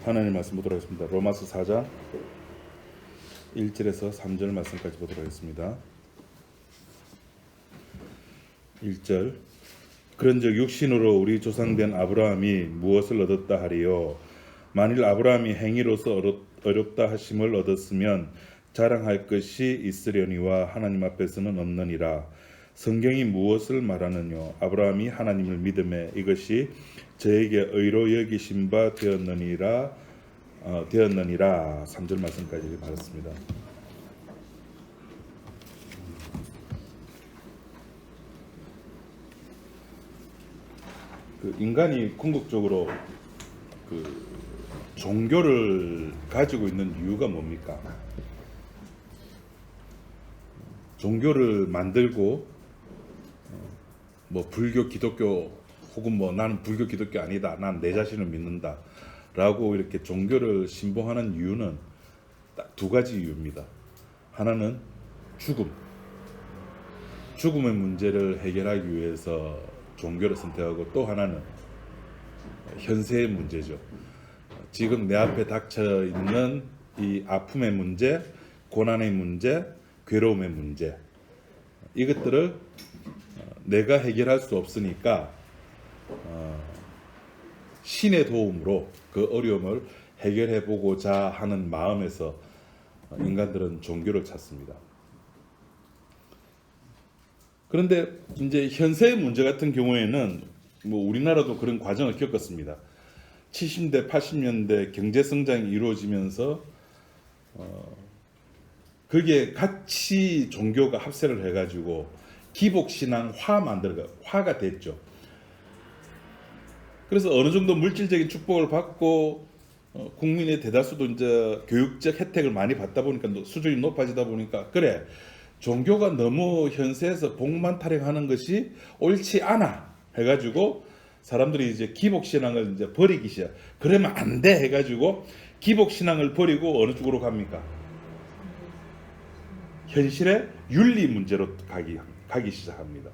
하나님 말씀 보도록 하겠습니다. 로마서 4장 1절에서 3절 말씀까지 보도록 하겠습니다. 1절 그런즉 육신으로 우리 조상된 아브라함이 무엇을 얻었다 하리요? 만일 아브라함이 행위로서 어렵다 하심을 얻었으면 자랑할 것이 있으려니와 하나님 앞에서는 없느니라. 성경이 무엇을 말하느뇨? 아브라함이 하나님을 믿음에 이것이 저에게 의로 여기신 바 되었느니라. 3절 말씀까지 받았습니다. 인간이 궁극적으로 종교를 가지고 있는 이유가 뭡니까? 종교를 만들고 불교, 기독교 혹은 나는 불교, 기독교 아니다. 난 내 자신을 믿는다. 라고 이렇게 종교를 신봉하는 이유는 딱 두 가지 이유입니다. 하나는 죽음의 문제를 해결하기 위해서 종교를 선택하고, 또 하나는 현세의 문제죠. 지금 내 앞에 닥쳐 있는 이 아픔의 문제, 고난의 문제, 괴로움의 문제, 이것들을 내가 해결할 수 없으니까 신의 도움으로 그 어려움을 해결해 보고자 하는 마음에서 인간들은 종교를 찾습니다. 그런데 이제 현세의 문제 같은 경우에는 우리나라도 그런 과정을 겪었습니다. 70대, 80년대 경제 성장이 이루어지면서 거기에 같이 종교가 합세를 해가지고 기복신앙화 화가 됐죠. 그래서 어느 정도 물질적인 축복을 받고 국민의 대다수도 이제 교육적 혜택을 많이 받다 보니까 수준이 높아지다 보니까, 그래, 종교가 너무 현세에서 복만 타령하는 것이 옳지 않아 해가지고 사람들이 이제 기복신앙을 이제 버리기 시작. 그러면 안 돼 해가지고 기복신앙을 버리고 어느 쪽으로 갑니까? 현실의 윤리 문제로 가기 시작합니다.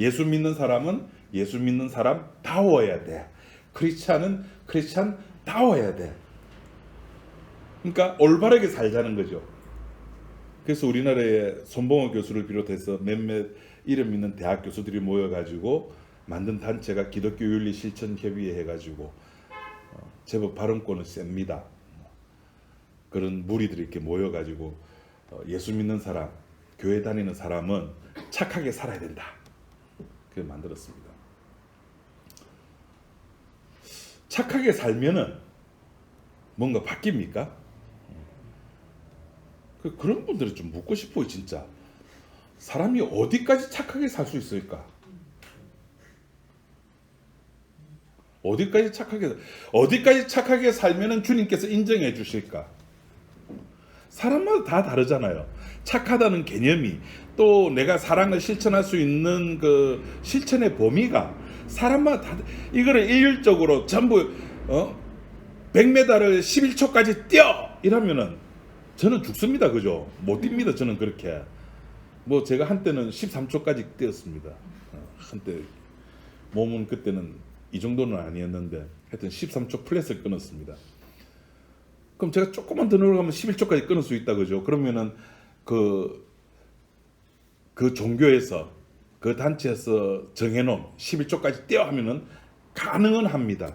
예수 믿는 사람은 예수 믿는 사람다워야 돼. 크리스찬은 크리스찬다워야 돼. 그러니까 올바르게 살자는 거죠. 그래서 우리나라에 손봉호 교수를 비롯해서 몇몇 이름 있는 대학 교수들이 모여가지고 만든 단체가 기독교 윤리 실천 협의회 해가지고 제법 발언권은 셉니다. 그런 무리들이 이렇게 모여가지고 예수 믿는 사람, 교회 다니는 사람은 착하게 살아야 된다. 그걸 만들었습니다. 착하게 살면은 뭔가 바뀝니까? 그런 분들은 좀 묻고 싶어요, 진짜. 사람이 어디까지 착하게 살 수 있을까? 어디까지 착하게 살면은 주님께서 인정해 주실까? 사람마다 다 다르잖아요. 착하다는 개념이, 또 내가 사랑을 실천할 수 있는 그 실천의 범위가 사람마다 다, 이거를 일률적으로 전부 100m를 11초까지 뛰어! 이러면은 저는 죽습니다. 그죠? 못 뜁니다. 저는 그렇게. 제가 한때는 13초까지 뛰었습니다. 한때 몸은 그때는 이 정도는 아니었는데 하여튼 13초 플랫을 끊었습니다. 그럼 제가 조금만 더 내려가면 11초까지 끊을 수 있다. 그죠? 그러면은 그 종교에서, 그 단체에서 정해놓은 11초까지 뛰어 하면은 가능은 합니다.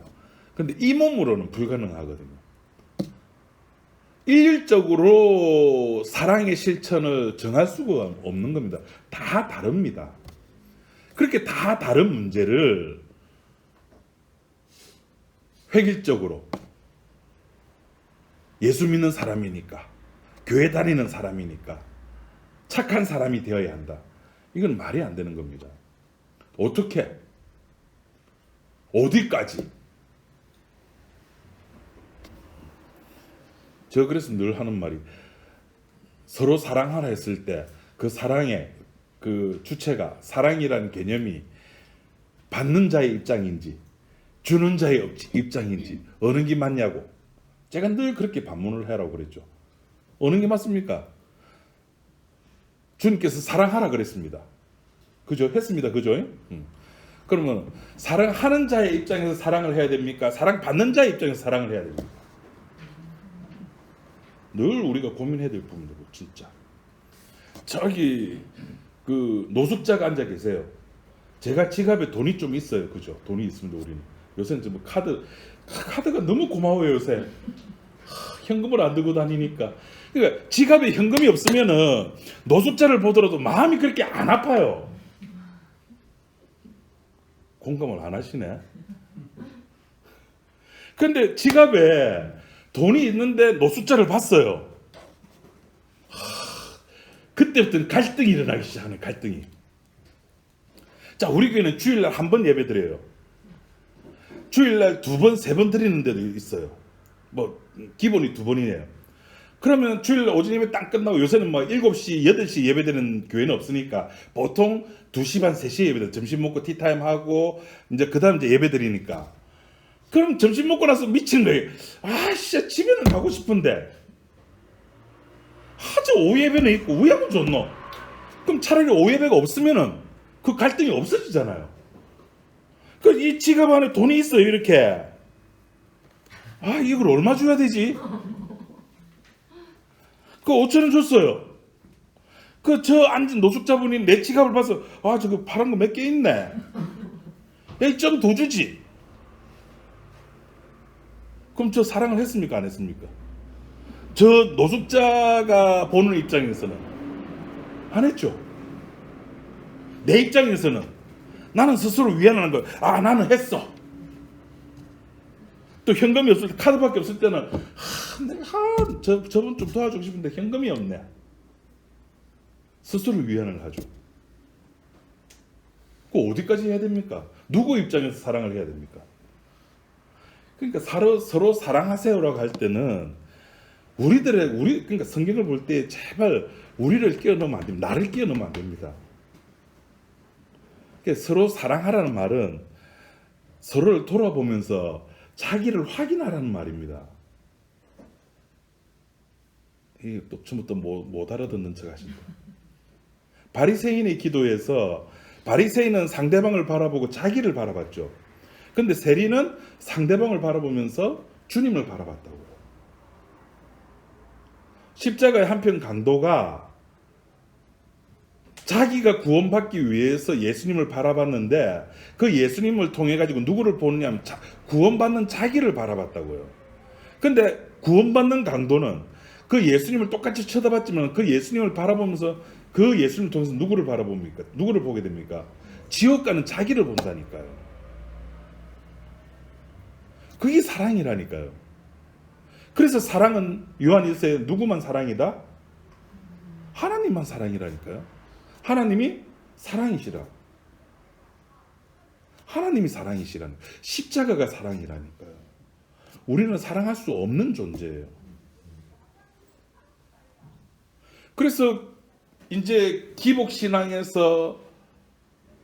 근데 이 몸으로는 불가능하거든요. 일률적으로 사랑의 실천을 정할 수가 없는 겁니다. 다 다릅니다. 그렇게 다 다른 문제를 획일적으로 예수 믿는 사람이니까, 교회 다니는 사람이니까 착한 사람이 되어야 한다. 이건 말이 안 되는 겁니다. 어떻게? 어디까지? 저 그래서 늘 하는 말이, 서로 사랑하라 했을 때 그 사랑의 그 주체가, 사랑이라는 개념이 받는 자의 입장인지 주는 자의 입장인지 어느 게 맞냐고 제가 늘 그렇게 반문을 하라고 그랬죠. 어느 게 맞습니까? 주님께서 사랑하라 그랬습니다. 그죠? 했습니다. 그죠? 그러면 사랑하는 자의 입장에서 사랑을 해야 됩니까? 사랑받는 자의 입장에서 사랑을 해야 됩니까? 늘 우리가 고민해야 될 부분들 진짜. 저기 그 노숙자가 앉아 계세요. 제가 지갑에 돈이 좀 있어요, 그죠? 돈이 있습니다 우리는. 요새는 좀 카드가 너무 고마워요 요새. 현금을 안 들고 다니니까. 그러니까 지갑에 현금이 없으면은 노숙자를 보더라도 마음이 그렇게 안 아파요. 공감을 안 하시네. 근데 지갑에 돈이 있는데 노숙자를 봤어요. 그때부터는 갈등이 일어나기 시작하는 갈등이. 자, 우리 교회는 주일날 한 번 예배 드려요. 주일날 2번, 3번 드리는 데도 있어요. 뭐 기본이 2번이네요. 그러면 주일날 오전 예배 딱 끝나고 요새는 뭐 7시, 8시 예배 드리는 교회는 없으니까 보통 2시 반, 3시에 예배 드려요. 점심 먹고 티타임 하고 이제 그다음 이제 예배 드리니까. 그럼 점심 먹고 나서 미친 거예요. 아, 진짜 집에는 가고 싶은데. 하저 오후 예배는 있고 왜 하면 좋노? 그럼 차라리 오후 예배가 없으면은 그 갈등이 없어지잖아요. 그 이 지갑 안에 돈이 있어요 이렇게. 아, 이걸 얼마 줘야 되지? 그 5,000원 줬어요. 그 저 앉은 노숙자분이 내 지갑을 봐서 아, 저거 파란 거 몇 개 있네. 야, 좀 더 주지. 그럼 저 사랑을 했습니까 안 했습니까? 저 노숙자가 보는 입장에서는 안 했죠. 내 입장에서는 나는 스스로 위안하는 거야. 아, 나는 했어. 또 현금이 없을 때, 카드밖에 없을 때는 내가 저분 좀 도와주고 싶은데 현금이 없네. 스스로 위안을 하죠. 그 어디까지 해야 됩니까? 누구 입장에서 사랑을 해야 됩니까? 그러니까 서로 사랑하세요라고 할 때는 그러니까 성경을 볼 때 제발 우리를 끼워넣으면 안 됩니다. 나를 끼워넣으면 안 됩니다. 그러니까 서로 사랑하라는 말은 서로를 돌아보면서 자기를 확인하라는 말입니다. 이게 또 처음부터 못 알아듣는 척 하신다. 바리새인의 기도에서 바리새인은 상대방을 바라보고 자기를 바라봤죠. 근데 세리는 상대방을 바라보면서 주님을 바라봤다고요. 십자가의 한편 강도가 자기가 구원받기 위해서 예수님을 바라봤는데 그 예수님을 통해 가지고 누구를 보느냐면 구원받는 자기를 바라봤다고요. 근데 구원받는 강도는 그 예수님을 똑같이 쳐다봤지만 그 예수님을 바라보면서 그 예수님을 통해서 누구를 바라봅니까? 누구를 보게 됩니까? 지옥 가는 자기를 본다니까요. 그게 사랑이라니까요. 그래서 사랑은 요한 1서에 누구만 사랑이다? 하나님만 사랑이라니까요. 하나님이 사랑이시라. 하나님이 사랑이시라는 십자가가 사랑이라니까요. 우리는 사랑할 수 없는 존재예요. 그래서 이제 기복신앙에서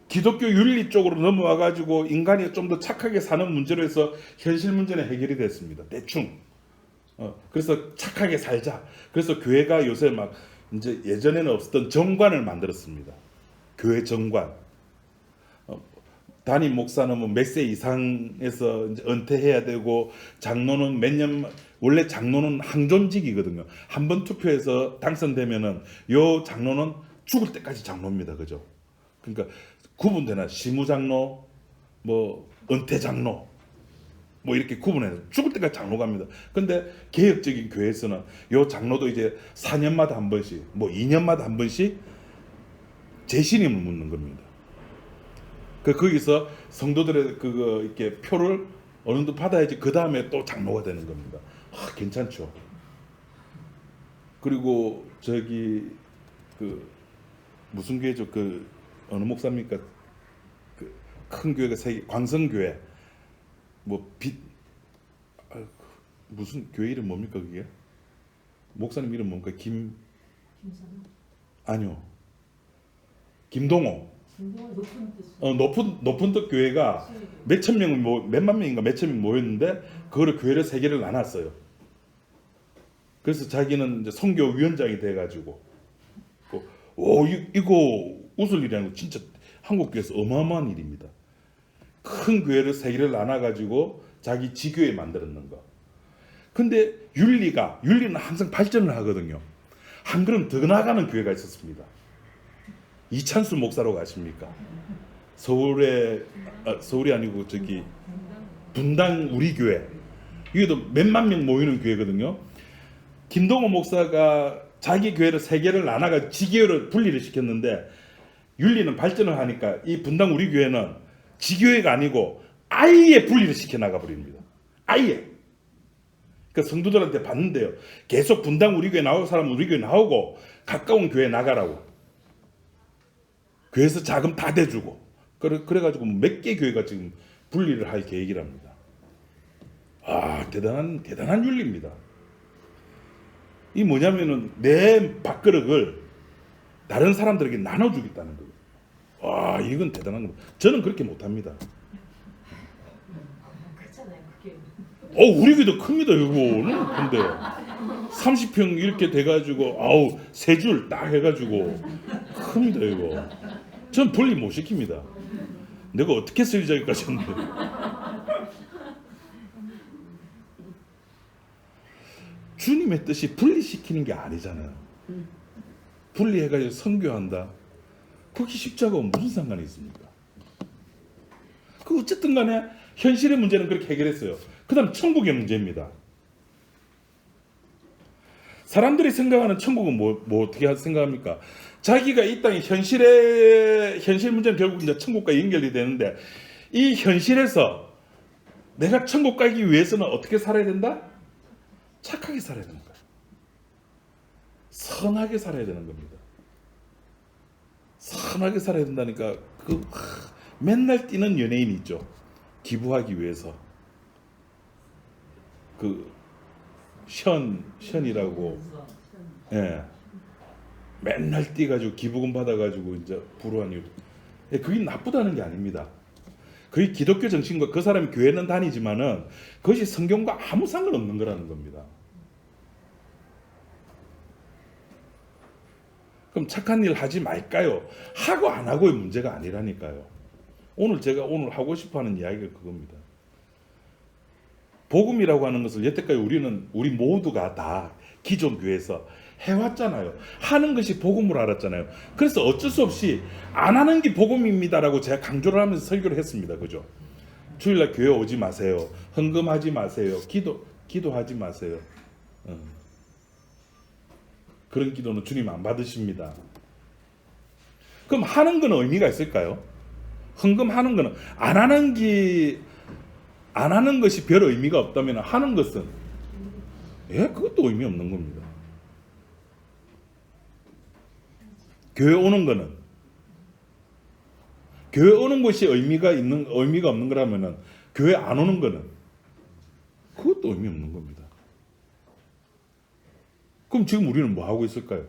기독교 윤리 쪽으로 넘어와 가지고 인간이 좀 더 착하게 사는 문제로 해서 현실 문제는 해결이 됐습니다. 대충. 그래서 착하게 살자. 그래서 교회가 요새 막 이제 예전에는 없었던 정관을 만들었습니다. 교회 정관. 담임 목사는 뭐 몇 세 이상에서 이제 은퇴해야 되고 장로는 원래 장로는 항존직이거든요. 한 번 투표해서 당선되면은 요 장로는 죽을 때까지 장로입니다. 그죠? 그러니까 구분되나 시무장로, 뭐 은퇴장로, 뭐 이렇게 구분해서 죽을 때까지 장로 갑니다. 근데 개혁적인 교회에서는 요 장로도 이제 4년마다 한 번씩, 뭐 2년마다 한 번씩 재신임을 묻는 겁니다. 거기서 성도들의 그거 이렇게 표를 어느 정도 받아야지 그 다음에 또 장로가 되는 겁니다. 괜찮죠? 그리고 저기 그 무슨 교회죠? 그 어느 목사입니까? 그 큰 교회가 광성교회. 무슨 교회 이름 뭡니까 그게? 목사님 이름 뭡니까? 김선호? 아니요. 김동호. 높은 뜻 교회가 몇천 명, 몇만 명인가 몇천 명 모였는데 그거를 교회를 3개를 나눴어요. 그래서 자기는 이제 선교위원장이 돼가지고 이거 웃을 일이 아니고 진짜 한국 교회에서 어마어마한 일입니다. 큰 교회를 3개를 나눠가지고 자기 지교회 만들었는 거. 근데 윤리는 항상 발전을 하거든요. 한 걸음 더 나가는 교회가 있었습니다. 이찬수 목사라고 아십니까? 서울이 아니고 저기 분당 우리 교회. 이게도 몇만 명 모이는 교회거든요. 김동호 목사가 자기 교회를 세 개를 나눠가 지교회를 분리를 시켰는데 윤리는 발전을 하니까 이 분당 우리 교회는 지교회가 아니고 아예 분리를 시켜 나가 버립니다. 아예. 그러니까 성도들한테 받는데요. 계속 분당 우리 교회 나올 사람은 우리 교회 나오고 가까운 교회 나가라고. 교회에서 자금 다 대주고. 그래가지고 몇 개 교회가 지금 분리를 할 계획이랍니다. 아, 대단한 윤리입니다. 이 뭐냐면은 내 밥그릇을 다른 사람들에게 나눠주겠다는 거예요. 와, 이건 대단한 겁니다. 저는 그렇게 못합니다. 그렇잖아요, 그게. 우리 교회도 큽니다, 이거는. 근데 30평 이렇게 돼가지고 세 줄 딱 해가지고 큽니다, 이거. 전 분리 못 시킵니다. 내가 어떻게 쓰리자기까지 했는데. 주님의 뜻이 분리시키는 게 아니잖아요. 분리해가지고 선교한다. 그게 십자가와 무슨 상관이 있습니까? 어쨌든 간에 현실의 문제는 그렇게 해결했어요. 그 다음 천국의 문제입니다. 사람들이 생각하는 천국은 뭐 어떻게 생각합니까? 자기가 이 땅의 현실 문제는 결국 이제 천국과 연결이 되는데 이 현실에서 내가 천국 가기 위해서는 어떻게 살아야 된다? 착하게 살아야 되는 거예요. 선하게 살아야 되는 겁니다. 선하게 살아야 된다니까 맨날 뛰는 연예인 있죠. 기부하기 위해서 션이라고 맨날 뛰가지고 기부금 받아가지고 이제 불우한 이유. 그게 나쁘다는 게 아닙니다. 그게 기독교 정신과 그 사람이 교회는 다니지만은 그것이 성경과 아무 상관없는 거라는 겁니다. 그럼 착한 일 하지 말까요? 하고 안 하고의 문제가 아니라니까요. 제가 오늘 하고 싶어하는 이야기가 그겁니다. 복음이라고 하는 것을 여태까지 우리 모두가 다 기존 교회에서 해왔잖아요. 하는 것이 복음으로 알았잖아요. 그래서 어쩔 수 없이 안 하는 게 복음입니다라고 제가 강조를 하면서 설교를 했습니다. 그죠? 주일날 교회 오지 마세요. 헌금하지 마세요. 기도하지 마세요. 그런 기도는 주님 안 받으십니다. 그럼 하는 건 의미가 있을까요? 헌금하는 거는 안 하는 것이 별 의미가 없다면 하는 것은 그것도 의미 없는 겁니다. 교회 오는 것이 의미가 없는 거라면은 교회 안 오는 거는 그것도 의미 없는 겁니다. 그럼 지금 우리는 뭐 하고 있을까요?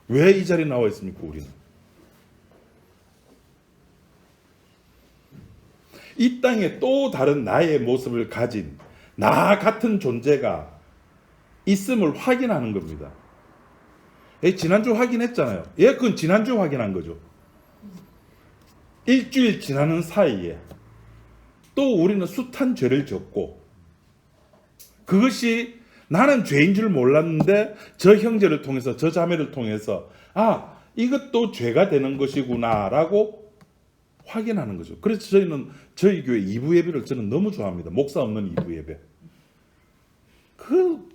왜 이 자리에 나와 있습니까, 우리는? 이 땅에 또 다른 나의 모습을 가진 나 같은 존재가 있음을 확인하는 겁니다. 지난주 확인했잖아요. 그건 지난주 확인한 거죠. 일주일 지나는 사이에 또 우리는 숱한 죄를 졌고 그것이 나는 죄인 줄 몰랐는데 저 형제를 통해서 저 자매를 통해서 이것도 죄가 되는 것이구나 라고 확인하는 거죠. 그래서 저희는 저희 교회 2부 예배를 저는 너무 좋아합니다. 목사 없는 2부 예배.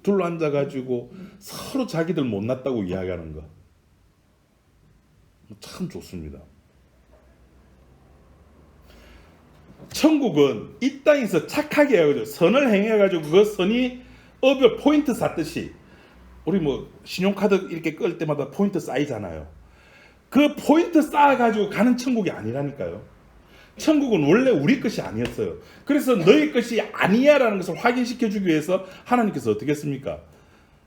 둘러 앉아가지고 서로 자기들 못났다고 이야기하는 거 참 좋습니다. 천국은 이 땅에서 착하게 해가지고 선을 행해가지고 그 선이 업을 포인트 쌓듯이 우리 신용카드 이렇게 끌 때마다 포인트 쌓이잖아요. 그 포인트 쌓아가지고 가는 천국이 아니라니까요. 천국은 원래 우리 것이 아니었어요. 그래서 너희 것이 아니야 라는 것을 확인시켜주기 위해서 하나님께서 어떻게 했습니까?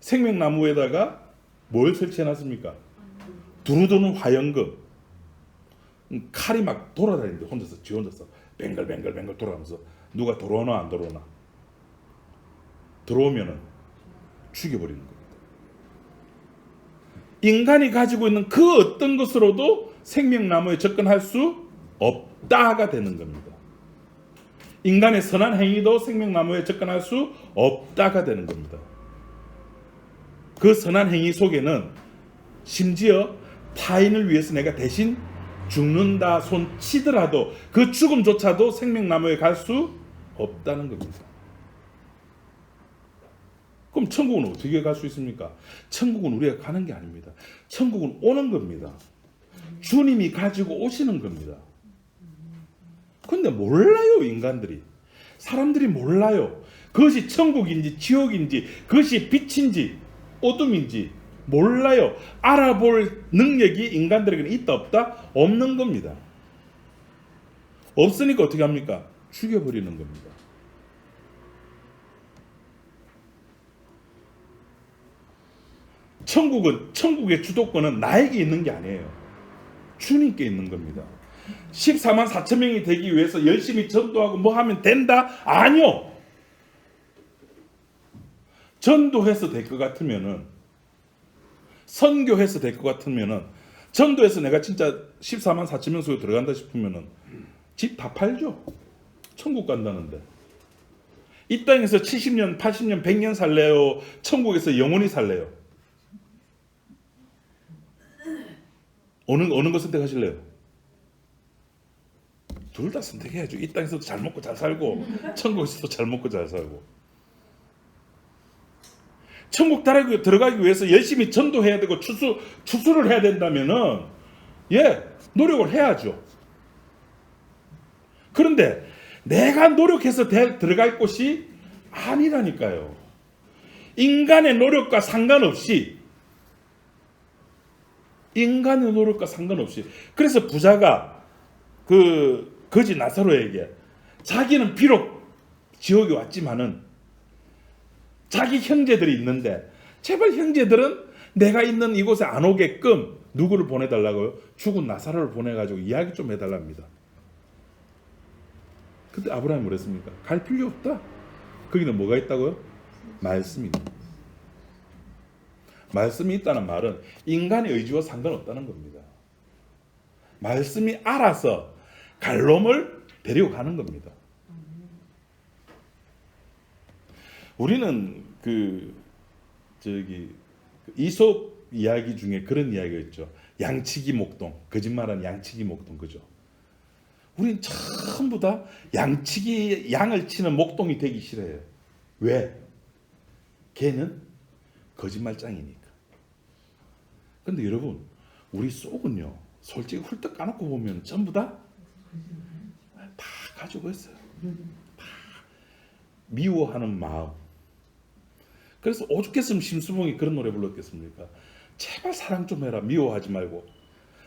생명나무에다가 뭘 설치해놨습니까? 두루두는 화영금. 칼이 막 돌아다니는데 지 혼자서 뱅글뱅글 돌아가면서 누가 들어오나 안 들어오나. 들어오면은 죽여버리는 겁니다. 인간이 가지고 있는 그 어떤 것으로도 생명나무에 접근할 수 없다가 되는 겁니다. 인간의 선한 행위도 생명나무에 접근할 수 없다가 되는 겁니다. 그 선한 행위 속에는 심지어 타인을 위해서 내가 대신 죽는다 손 치더라도 그 죽음조차도 생명나무에 갈 수 없다는 겁니다. 그럼 천국은 어떻게 갈 수 있습니까? 천국은 우리가 가는 게 아닙니다. 천국은 오는 겁니다. 주님이 가지고 오시는 겁니다. 근데 몰라요, 인간들이. 사람들이 몰라요. 그것이 천국인지 지옥인지, 그것이 빛인지 어둠인지 몰라요. 알아볼 능력이 인간들에게는 있다 없다? 없는 겁니다. 없으니까 어떻게 합니까? 죽여버리는 겁니다. 천국의 주도권은 나에게 있는 게 아니에요. 주님께 있는 겁니다. 14만 4천 명이 되기 위해서 열심히 전도하고 뭐 하면 된다? 아니요. 전도해서 될 것 같으면은, 선교해서 될 것 같으면은, 전도해서 내가 진짜 14만 4천 명 속에 들어간다 싶으면은 집 다 팔죠. 천국 간다는데. 이 땅에서 70년, 80년, 100년 살래요? 천국에서 영원히 살래요? 어느 거 선택하실래요? 둘 다 선택해야죠. 이 땅에서도 잘 먹고 잘 살고 천국에서도 잘 먹고 잘 살고. 천국 들어가기 위해서 열심히 전도해야 되고 추수를 해야 된다면은 노력을 해야죠. 그런데 내가 노력해서 들어갈 곳이 아니라니까요. 인간의 노력과 상관없이 그래서 부자가 그 거지 나사로에게 자기는 비록 지옥에 왔지만은 자기 형제들이 있는데 제발 형제들은 내가 있는 이곳에 안 오게끔 누구를 보내달라고요? 죽은 나사로를 보내가지고 이야기 좀 해달랍니다. 근데 아브라함이 뭐랬습니까? 갈 필요 없다. 거기는 뭐가 있다고요? 말씀이 있다. 말씀이 있다는 말은 인간의 의지와 상관없다는 겁니다. 말씀이 알아서 갈 놈을 데리고 가는 겁니다. 우리는 이솝 이야기 중에 그런 이야기가 있죠. 양치기 목동, 거짓말하는 양치기 목동, 그죠? 우린 전부 다 양을 치는 목동이 되기 싫어요. 왜? 걔는 거짓말장이니까. 근데 여러분, 우리 속은요, 솔직히 훌떡 까놓고 보면 전부 다 가지고 있어요. 다 미워하는 마음. 그래서 오죽했으면 심수봉이 그런 노래 불렀겠습니까? 제발 사랑 좀 해라. 미워하지 말고.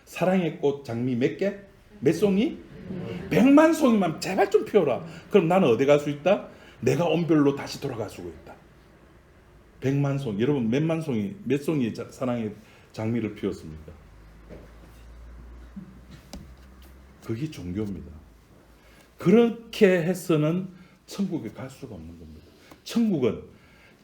사랑의 꽃 장미 몇 개? 몇 송이? 100만 송이만 제발 좀 피워라. 그럼 나는 어디 갈 수 있다? 내가 온별로 다시 돌아갈 수 있다. 100만 송. 여러분 몇 송이의 사랑의 장미를 피웠습니까? 그게 종교입니다. 그렇게 해서는 천국에 갈 수가 없는 겁니다.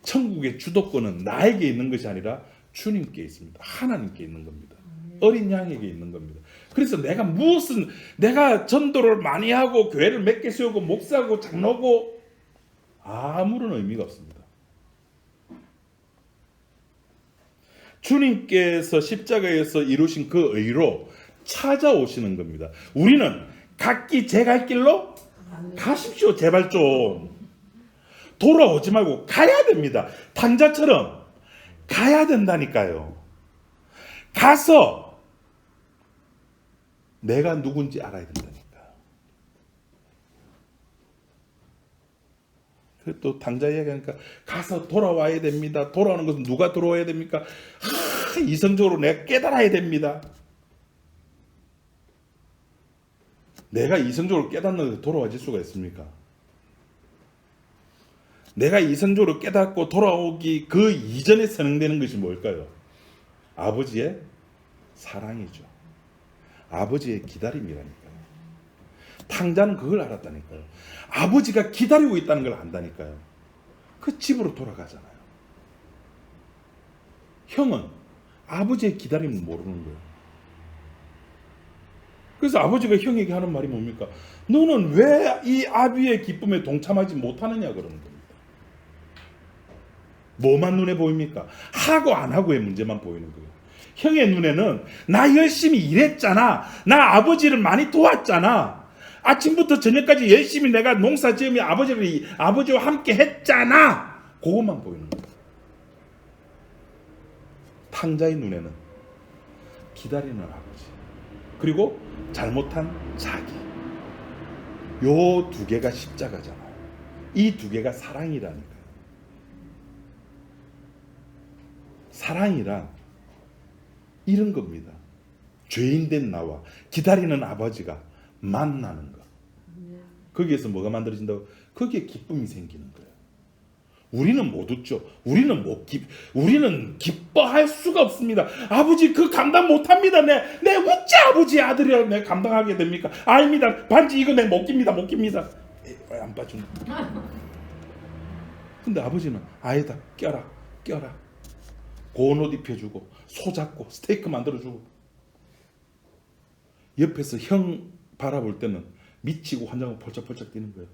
천국의 주도권은 나에게 있는 것이 아니라 주님께 있습니다. 하나님께 있는 겁니다. 어린 양에게 있는 겁니다. 그래서 내가 전도를 많이 하고 교회를 몇 개 세우고 목사고 장로고 아무런 의미가 없습니다. 주님께서 십자가에서 이루신 그 의로 찾아오시는 겁니다. 우리는 각기 제 갈 길로 가십시오. 제발 좀. 돌아오지 말고 가야 됩니다. 탕자처럼 가야 된다니까요. 가서 내가 누군지 알아야 된다니까. 또 탕자 이야기하니까 가서 돌아와야 됩니다. 돌아오는 것은 누가 돌아와야 됩니까? 이성적으로 내가 깨달아야 됩니다. 내가 이성적으로 깨닫는 돌아와질 수가 있습니까? 내가 이성적으로 깨닫고 돌아오기 그 이전에 선행되는 것이 뭘까요? 아버지의 사랑이죠. 아버지의 기다림이라니까요. 탕자는 그걸 알았다니까요. 아버지가 기다리고 있다는 걸 안다니까요. 그 집으로 돌아가잖아요. 형은 아버지의 기다림을 모르는 거예요. 그래서 아버지가 형에게 하는 말이 뭡니까? 너는 왜 이 아비의 기쁨에 동참하지 못하느냐 그러는 겁니다. 뭐만 눈에 보입니까? 하고 안 하고의 문제만 보이는 거예요. 형의 눈에는 나 열심히 일했잖아. 나 아버지를 많이 도왔잖아. 아침부터 저녁까지 열심히 내가 농사 지으며 아버지와 함께 했잖아. 그것만 보이는 거예요. 탕자의 눈에는 기다리는 아버지, 그리고 잘못한 자기, 요 두 개가 십자가잖아요. 이 두 개가 사랑이라니까요. 사랑이란 이런 겁니다. 죄인된 나와 기다리는 아버지가 만나는 것. 거기에서 뭐가 만들어진다고? 거기에 기쁨이 생기는 거예요. 우리는 못 웃죠. 우리는 기뻐할 수가 없습니다. 아버지 그 감당 못합니다. 내 어째 아버지 아들이라 내가 감당하게 됩니까? 아닙니다. 반지 이거 내 못 깁니다. 안 빠진다. 근데 아버지는 아이다 껴라. 고운 옷 입혀주고 소 잡고 스테이크 만들어주고, 옆에서 형 바라볼 때는 미치고 환장하고 펄쩍펄쩍 뛰는 거예요.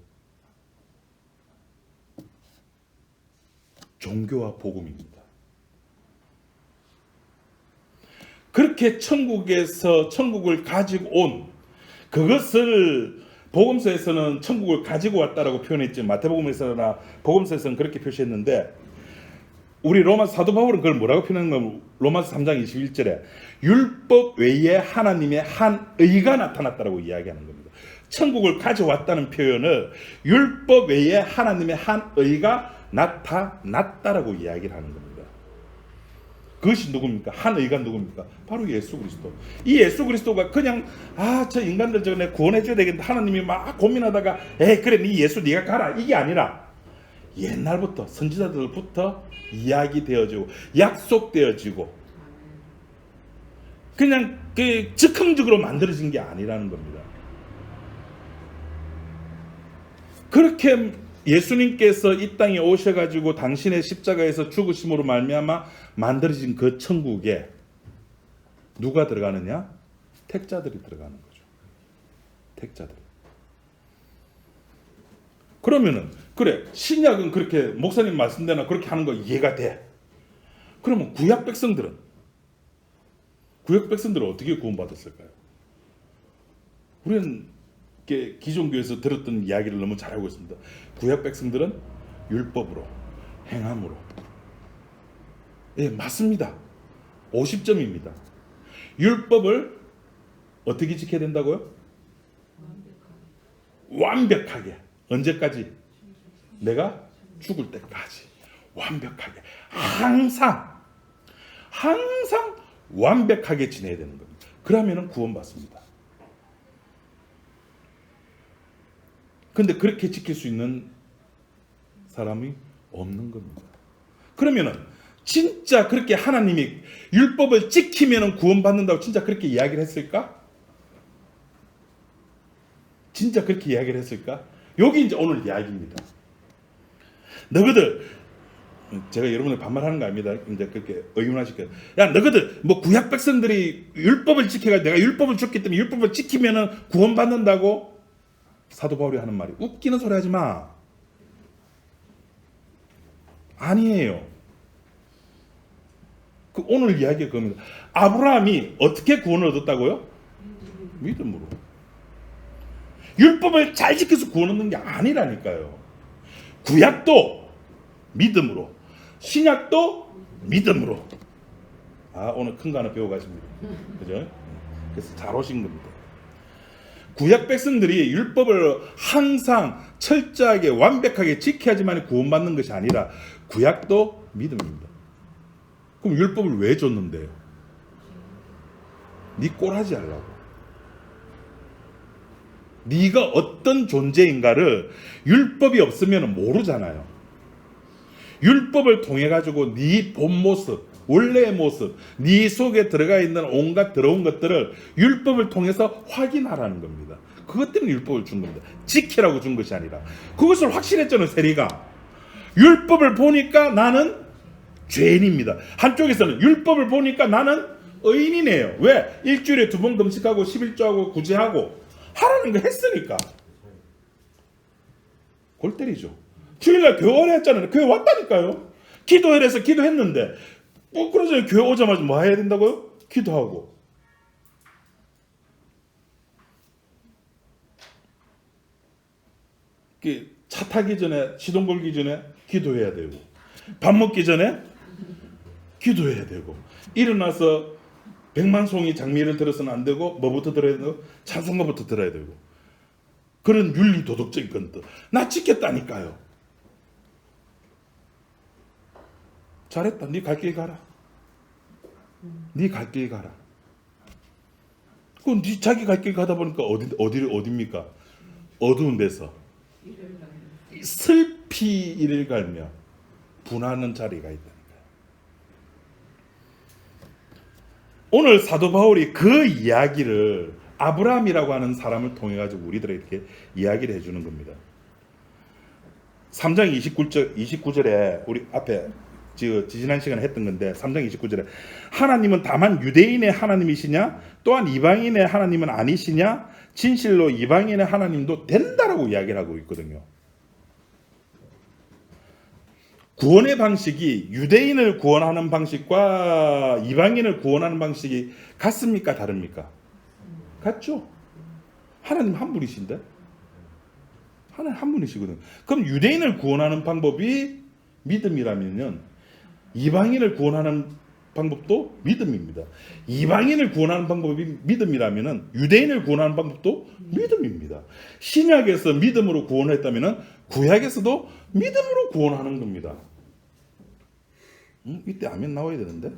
종교와 복음입니다. 그렇게 천국을 가지고 온, 그것을 복음서에서는 천국을 가지고 왔다라고 표현했지, 마태복음에서나 복음서에서는 그렇게 표시했는데, 우리 로마서 사도 바울은 그걸 뭐라고 표현하는 건 로마서 3장 21절에 율법 외에 하나님의 한 의가 나타났다라고 이야기하는 겁니다. 천국을 가져왔다는 표현을 율법 외에 하나님의 한 의가 나타났다라고 이야기를 하는 겁니다. 그것이 누굽니까? 한 의가 누굽니까? 바로 예수 그리스도. 이 예수 그리스도가 그냥 저 인간들 저거 내가 구원해줘야 되겠는데 하나님이 막 고민하다가 그래 네 예수 네가 가라 이게 아니라 옛날부터 선지자들부터 이야기되어지고 약속되어지고 그냥 그 즉흥적으로 만들어진 게 아니라는 겁니다. 그렇게 예수님께서 이 땅에 오셔가지고 당신의 십자가에서 죽으심으로 말미암아 만들어진 그 천국에 누가 들어가느냐? 택자들이 들어가는 거죠. 택자들. 그러면은 그래 신약은 그렇게 목사님 말씀대로 그렇게 하는 거 이해가 돼. 그러면 구약 백성들은 어떻게 구원받았을까요? 우리는 기존교에서 들었던 이야기를 너무 잘 알고 있습니다. 구약 백성들은 율법으로, 행함으로. 맞습니다. 50점입니다. 율법을 어떻게 지켜야 된다고요? 완벽하게. 언제까지? 내가 죽을 때까지. 완벽하게. 항상 완벽하게 지내야 되는 겁니다. 그러면은 구원받습니다. 근데 그렇게 지킬 수 있는 사람이 없는 겁니다. 그러면은 진짜 그렇게 하나님이 율법을 지키면은 구원받는다고 진짜 그렇게 이야기를 했을까? 진짜 그렇게 이야기를 했을까? 여기 이제 오늘 이야기입니다. 너희들, 제가 여러분들 반말하는 거 아닙니다. 이제 그렇게 의문하실 거예요. 야, 너희들 뭐 구약 백성들이 율법을 지켜가 내가 율법을 줬기 때문에 율법을 지키면은 구원받는다고? 사도 바울이 하는 말이 웃기는 소리 하지 마. 아니에요. 그 오늘 이야기가 그겁니다. 아브라함이 어떻게 구원을 얻었다고요? 믿음으로. 율법을 잘 지켜서 구원 얻는 게 아니라니까요. 구약도 믿음으로, 신약도 믿음으로. 오늘 큰 거 하나 배워가십니다. 그죠? 그래서 잘 오신 겁니다. 구약 백성들이 율법을 항상 철저하게 완벽하게 지켜야지만 구원받는 것이 아니라 구약도 믿음입니다. 그럼 율법을 왜 줬는데요? 네 꼴하지 않으려고. 네가 어떤 존재인가를 율법이 없으면 모르잖아요. 율법을 통해 가지고 네 본 모습, 원래의 모습, 네 속에 들어가 있는 온갖 더러운 것들을 율법을 통해서 확인하라는 겁니다. 그것 때문에 율법을 준 겁니다. 지키라고 준 것이 아니라. 그것을 확신했잖아요, 세리가. 율법을 보니까 나는 죄인입니다. 한쪽에서는 율법을 보니까 나는 의인이네요. 왜? 일주일에 2번 금식하고 11조하고 구제하고 하라는 거 했으니까. 골 때리죠. 주일날 교회 오래 했잖아요. 교회 왔다니까요. 기도회에서 기도했는데 그러잖아요. 교회 오자마자 뭐 해야 된다고요? 기도하고. 차 타기 전에, 시동 걸기 전에 기도해야 되고, 밥 먹기 전에 기도해야 되고, 일어나서 100만 송이 장미를 들어서는 안 되고, 뭐부터 들어야 되고, 찬송가부터 들어야 되고, 그런 윤리 도덕적인 건도 나 지켰다니까요. 잘했다. 네 갈 길 가라. 네 갈 길 가라. 그건 네 자기 갈 길 가다 보니까 어디입니까? 어두운 데서 슬피 이를 갈며 분하는 자리가 있다니까요. 오늘 사도 바울이 그 이야기를 아브라함이라고 하는 사람을 통해 가지고 우리들에게 이야기를 해주는 겁니다. 3장 29절에 우리 앞에 지난 시간에 했던 건데 3장 29절에 하나님은 다만 유대인의 하나님이시냐 또한 이방인의 하나님은 아니시냐 진실로 이방인의 하나님도 된다라고 이야기를 하고 있거든요. 구원의 방식이 유대인을 구원하는 방식과 이방인을 구원하는 방식이 같습니까? 다릅니까? 같죠? 하나님 한 분이신데? 하나님 한 분이시거든. 그럼 유대인을 구원하는 방법이 믿음이라면요, 이방인을 구원하는 방법도 믿음입니다. 이방인을 구원하는 방법이 믿음이라면은 유대인을 구원하는 방법도 믿음입니다. 신약에서 믿음으로 구원했다면은 구약에서도 믿음으로 구원하는 겁니다. 이때 아멘 나와야 되는데.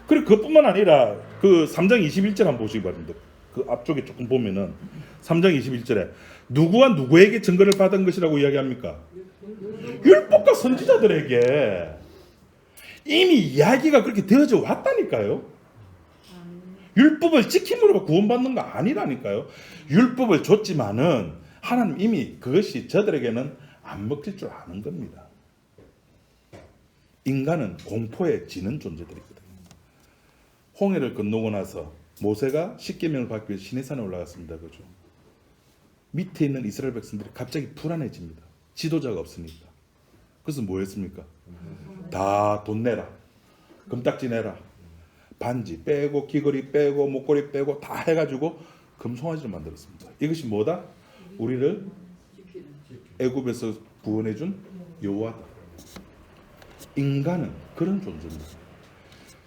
그리고 그뿐만 아니라 그 3장 21절 한번 보시기 바랍니다. 그 앞쪽에 조금 보면은 3장 21절에 누구와 누구에게 증거를 받은 것이라고 이야기합니까? 율법과 선지자들에게 이미 이야기가 그렇게 되어져 왔다니까요. 율법을 지킴으로 구원받는 거 아니라니까요. 율법을 줬지만은 하나님 이미 그것이 저들에게는 안 먹힐 줄 아는 겁니다. 인간은 공포에 지는 존재들이거든요. 홍해를 건너고 나서 모세가 십계명을 받기 위해 시내산에 올라갔습니다. 그죠? 밑에 있는 이스라엘 백성들이 갑자기 불안해집니다. 지도자가 없으니까. 그래서 뭐 했습니까? 다 돈 내라. 금딱지 내라. 반지 빼고 귀걸이 빼고 목걸이 빼고 다 해가지고 금송아지를 만들었습니다. 이것이 뭐다? 우리를 애굽에서 구원해준 여호와다. 인간은 그런 존재입니다.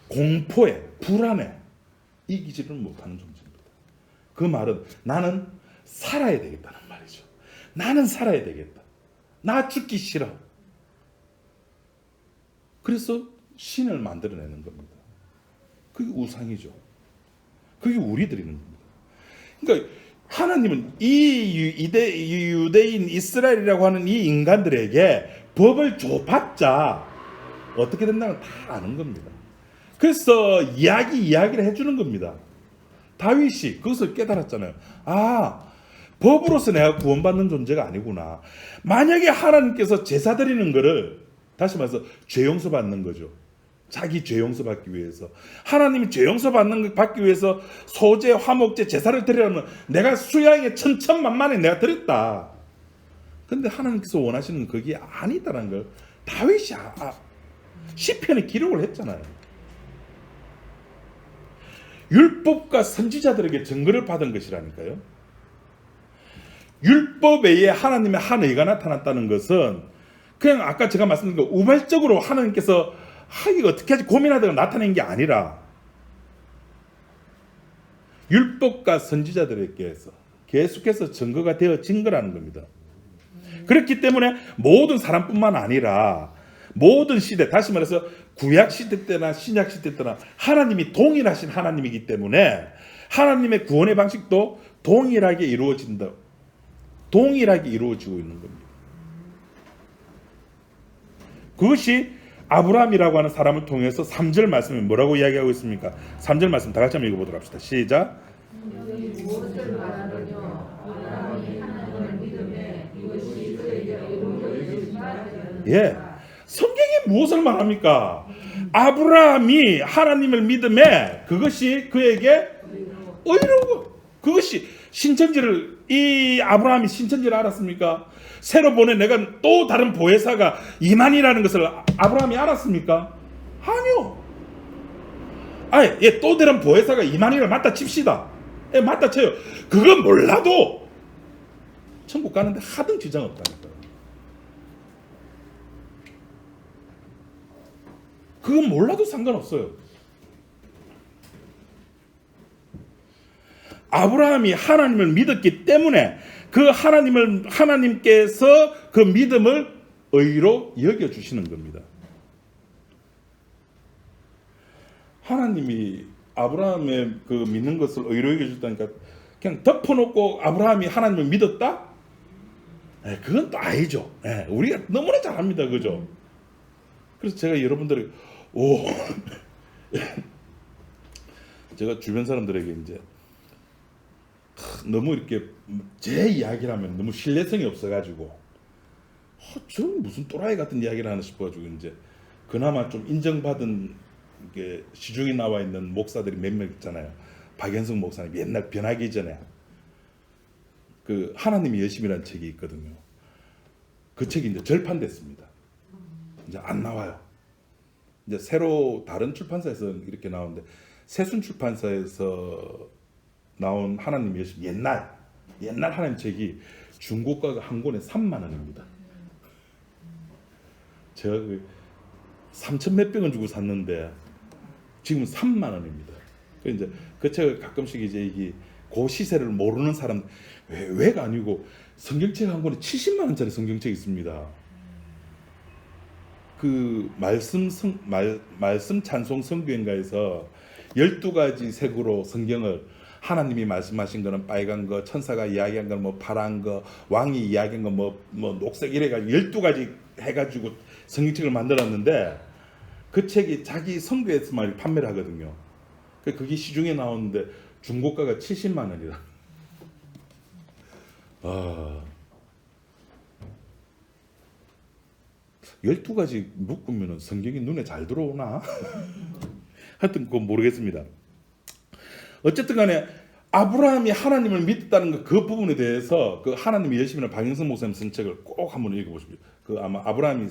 공포에 불안에 이기지를 못하는 존재입니다. 그 말은 나는 살아야 되겠다는 말이죠. 나는 살아야 되겠다. 나 죽기 싫어. 그래서 신을 만들어내는 겁니다. 그게 우상이죠. 그게 우리 드리는 겁니다. 그러니까 하나님은 이 유대인 이스라엘이라고 하는 이 인간들에게 법을 줘봤자 어떻게 된다는 다 아는 겁니다. 그래서 이야기를 해주는 겁니다. 다윗이 그것을 깨달았잖아요. 아, 법으로서 내가 구원받는 존재가 아니구나. 만약에 하나님께서 제사 드리는 거를 다시 말해서 죄 용서 받는 거죠. 자기 죄 용서 받기 위해서. 하나님이 죄 용서 받기 위해서 소제, 화목제, 제사를 드리려면 내가 수양에 천천만만에 내가 드렸다. 근데 하나님께서 원하시는 건 그게 아니다라는 걸 다윗이 시편에 기록을 했잖아요. 율법과 선지자들에게 증거를 받은 것이라니까요. 율법 외에 하나님의 한 의가 나타났다는 것은 그냥 아까 제가 말씀드린 거 우발적으로 하나님께서 이거 어떻게 하지 고민하다가 나타낸 게 아니라 율법과 선지자들에게서 계속해서 증거가 되어진 거라는 겁니다. 그렇기 때문에 모든 사람뿐만 아니라 모든 시대, 다시 말해서 구약 시대 때나 신약 시대 때나 하나님이 동일하신 하나님이기 때문에 하나님의 구원의 방식도 동일하게 이루어진다. 동일하게 이루어지고 있는 겁니다. 그것이 아브라함이라고 하는 사람을 통해서 3절 말씀이 뭐라고 이야기하고 있습니까? 3절 말씀 다 같이 한번 읽어보도록 합시다. 시작. 예, 성경이 무엇을 말합니까? 아브라함이 하나님을 믿음에 그것이 그에게 의로워. 그것이 신천지를 이 아브라함이 신천지를 알았습니까? 새로 보낸 내가 또 다른 보혜사가 이만이라는 것을 아브라함이 알았습니까? 아니요. 아예 또 다른 보혜사가 이만이를 맞다 칩시다. 맞다 쳐요. 그건 몰라도 천국 가는데 하등 지장 없다니까요. 그건 몰라도 상관없어요. 아브라함이 하나님을 믿었기 때문에 그 하나님께서 그 믿음을 의로 여겨주시는 겁니다. 하나님이 아브라함의 그 믿는 것을 의로 여겨줬다니까 그냥 덮어놓고 아브라함이 하나님을 믿었다? 그건 또 아니죠. 우리가 너무나 잘합니다. 그죠? 그래서 제가 여러분들에게 제가 주변 사람들에게 이제 너무 이렇게 제 이야기를 하면 너무 신뢰성이 없어가지고 저는 무슨 또라이 같은 이야기를 하나 싶어가지고 이제 그나마 좀 인정받은 게 시중에 나와 있는 목사들이 몇 명 있잖아요. 박연성 목사님 옛날 변하기 전에 그 하나님의 여심이라는 책이 있거든요. 그 책이 이제 절판됐습니다. 이제 안 나와요. 이제 새로 다른 출판사에서 이렇게 나오는데 세순 출판사에서 나온 하나님의 여심 옛날 하나님 책이 중고가가 한 권에 3만 원입니다. 제가 3천 몇백 원 주고 샀는데 지금은 3만 원입니다. 이제 그 책을 가끔씩 이제 이게 그 시세를 모르는 사람 왜가 아니고 성경책 한 권에 70만 원짜리 성경책이 있습니다. 그 말씀 찬송 성교인가에서 12가지 색으로 성경을 하나님이 말씀하신 거는 빨간 거, 천사가 이야기한 거는 뭐 파란 거, 왕이 이야기한 거 뭐 녹색 이래가지고 12가지 해가지고 성경책을 만들었는데 그 책이 자기 성교에서만 판매를 하거든요. 그게 시중에 나오는데 중고가가 70만 원이라. 12가지 묶으면 성경이 눈에 잘 들어오나? 하여튼 그건 모르겠습니다. 어쨌든 간에 아브라함이 하나님을 믿었다는 그 부분에 대해서 그 하나님의 열심이라는 박영선 목사님 쓴 책을 꼭 한번 읽어보십시오. 그 아마 아브라함이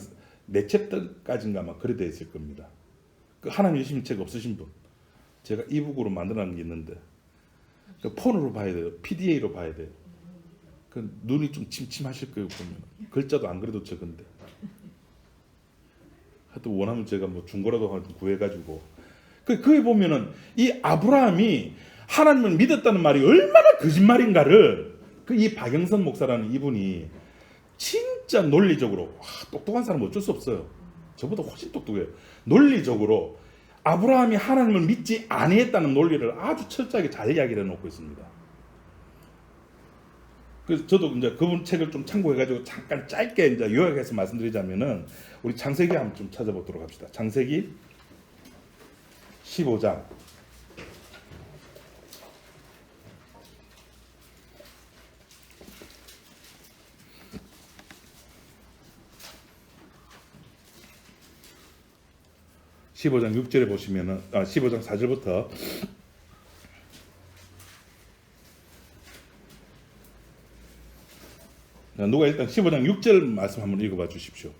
4챕터까지인가 아마 그래 되어 있을 겁니다. 그 하나님 열심 책 없으신 분 제가 이북으로 만들어놓은 게 있는데 그 폰으로 봐야 돼요. PDA로 봐야 돼요. 그 눈이 좀 침침하실 거예요. 보면 글자도 안 그래도 적은데 하여튼 원하면 제가 뭐 중고라도 구해가지고 거기 보면은 이 아브라함이 하나님을 믿었다는 말이 얼마나 거짓말인가를 그 이 박영선 목사라는 이분이 진짜 논리적으로 똑똑한 사람은 어쩔 수 없어요. 저보다 훨씬 똑똑해요. 논리적으로 아브라함이 하나님을 믿지 아니했다는 논리를 아주 철저하게 잘 이야기를 해놓고 있습니다. 그래서 저도 이제 그분 책을 좀 참고해가지고 잠깐 짧게 이제 요약해서 말씀드리자면은 우리 창세기 한번 좀 찾아보도록 합시다. 창세기 15장. (15장) 6절에 보시면은 15장 4절부터 누가 일단 15장 6절 말씀 한번 읽어봐 주십시오.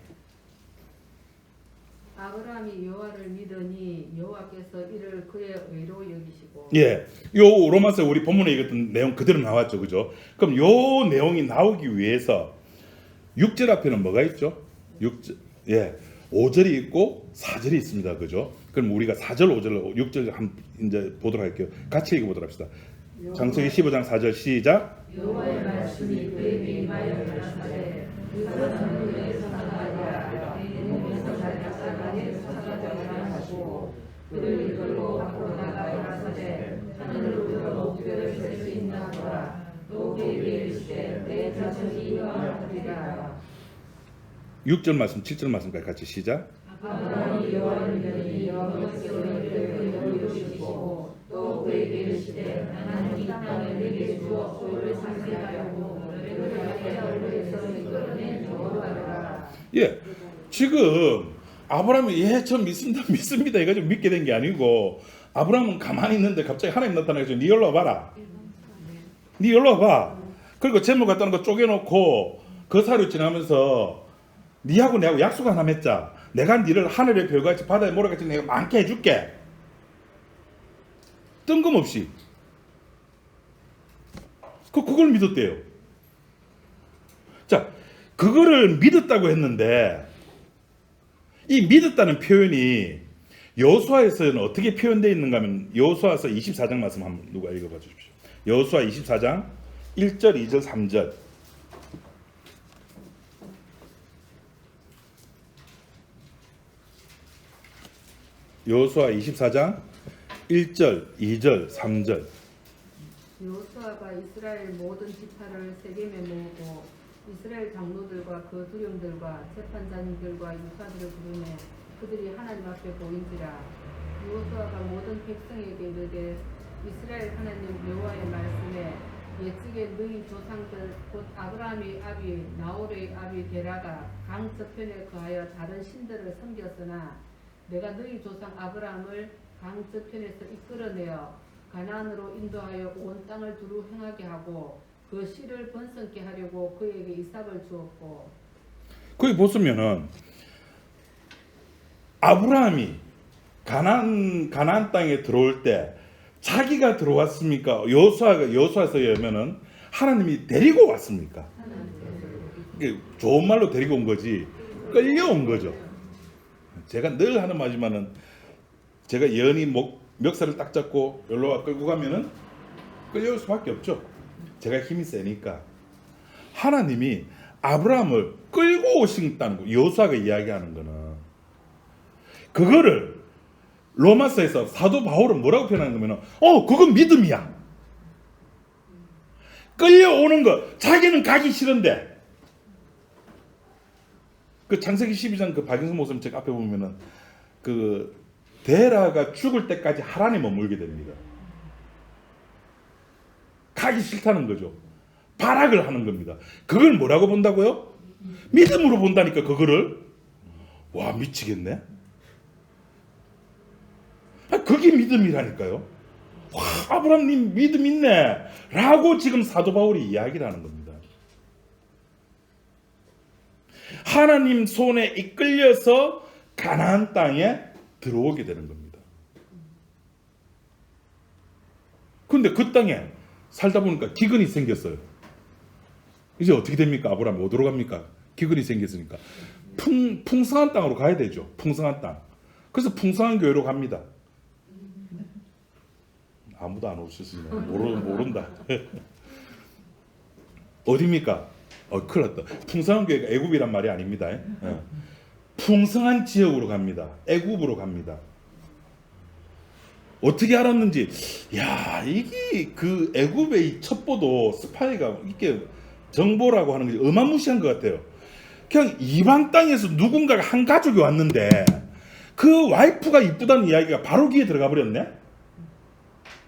아브라함이 여호와를 믿으니 여호와께서 이를 그의 의로 여기시고. 예, 요 로마서 우리 본문에 읽었던 내용 그대로 나왔죠, 그죠? 그럼 요 내용이 나오기 위해서 6절 앞에는 뭐가 있죠? 6절, 5절이 있고 4절이 있습니다, 그죠? 그럼 우리가 4절, 5절, 6절 한번 이제 보도록 할게요. 같이 읽어보도록 합시다. 창세기 15장 4절 시작. 여호와의 말씀이 그에게 임하여 가라사대 그것은 그의 선하리라 내 몸에서 날 약사가니 선하리라 하시고 그를 이끌고 밖으로 나가 가라사대 하늘로부터 목표를 셀 수 있나 보라 또 그에게 이르시되 내 자손이 이와 같으리라. 6절 말씀 7절 말씀까지 같이 시작. 아브라함이 여호와를 믿으니 여호와께서 그를 여기시고 또 그에게 이르시되 나는 이 땅을 내게 주어 소유를 상속하려고 그를 하나님께서 이끌어낸 여호와라. 예, 지금 아브라함이 저 믿습니다 믿습니다 해가지고 믿게 된 게 아니고 아브라함은 가만히 있는데 갑자기 하나님 나타나가지고 네 일로 와봐라. 네 일로 와봐. 그리고 재물 갖다는 거 쪼개놓고 그 사료 지나면서 니하고 내하고 약속 하나 맺자. 내가 니를 하늘의 별같이 바다의 모래같이 내가 많게 해줄게. 뜬금없이 그걸 믿었대요. 자, 그거를 믿었다고 했는데 이 믿었다는 표현이 여호수아에서는 어떻게 표현되어 있는가 하면 여호수아서 24장 말씀 한번 누가 읽어봐 주십시오. 여호수아 24장 1절, 2절, 3절. 여호수아 24장 1절, 2절, 3절. 여호수아가 이스라엘 모든 지파를 세겜에 모으고 이스라엘 장로들과 그 두령들과 재판장들과 유사들을 부르매 그들이 하나님 앞에 보인지라. 여호수아가 모든 백성에게 이르되 이스라엘 하나님 여호와의 말씀에 옛적에 너희 조상들 곧 아브라함의 아비 나홀의 아비 데라가 강 저편에 거하여 다른 신들을 섬겼으나 내가 너희 조상 아브라함을 강 저편에서 이끌어내어 가나안으로 인도하여 온 땅을 두루 행하게 하고 그 씨를 번성케 하려고 그에게 이삭을 주었고. 거기 보시면은 아브라함이 가나안 땅에 들어올 때 자기가 들어왔습니까? 여호수아에서 보면은 하나님이 데리고 왔습니까? 이게 좋은 말로 데리고 온 거지 끌려온 거죠. 제가 늘 하는 말이지만은 제가 연이 멱살을 딱 잡고 여기로 끌고 가면은 끌려올 수밖에 없죠. 제가 힘이 세니까. 하나님이 아브라함을 끌고 오신다는 거. 여호수아가 이야기하는 거는 그거를 로마서에서 사도 바울은 뭐라고 표현하는 거면은 그건 믿음이야. 끌려오는 거. 자기는 가기 싫은데. 그 창세기 12장 그 박영수 목사님 책 앞에 보면은 그 데라가 죽을 때까지 하란에 머물게 됩니다. 가기 싫다는 거죠. 발악을 하는 겁니다. 그걸 뭐라고 본다고요? 믿음으로 본다니까 그거를. 와 미치겠네. 그게 믿음이라니까요. 와 아브라함님 믿음 있네 라고 지금 사도 바울이 이야기를 하는 겁니다. 하나님 손에 이끌려서 가나안 땅에 들어오게 되는 겁니다. 그런데 그 땅에 살다 보니까 기근이 생겼어요. 이제 어떻게 됩니까? 아브라함이 어디로 갑니까? 기근이 생겼으니까 풍성한 땅으로 가야 되죠. 풍성한 땅. 그래서 풍성한 교회로 갑니다. 아무도 안 오셨으면 모른다. 어디입니까? 큰일 났다. 풍성한 교회가 애굽이란 말이 아닙니다. 풍성한 지역으로 갑니다. 애굽으로 갑니다. 어떻게 알았는지, 이게 그 애굽의 이 첩보도 스파이가 이게 정보라고 하는 게 어마무시한 것 같아요. 그냥 이방 땅에서 누군가가 한 가족이 왔는데 그 와이프가 이쁘다는 이야기가 바로 귀에 들어가 버렸네.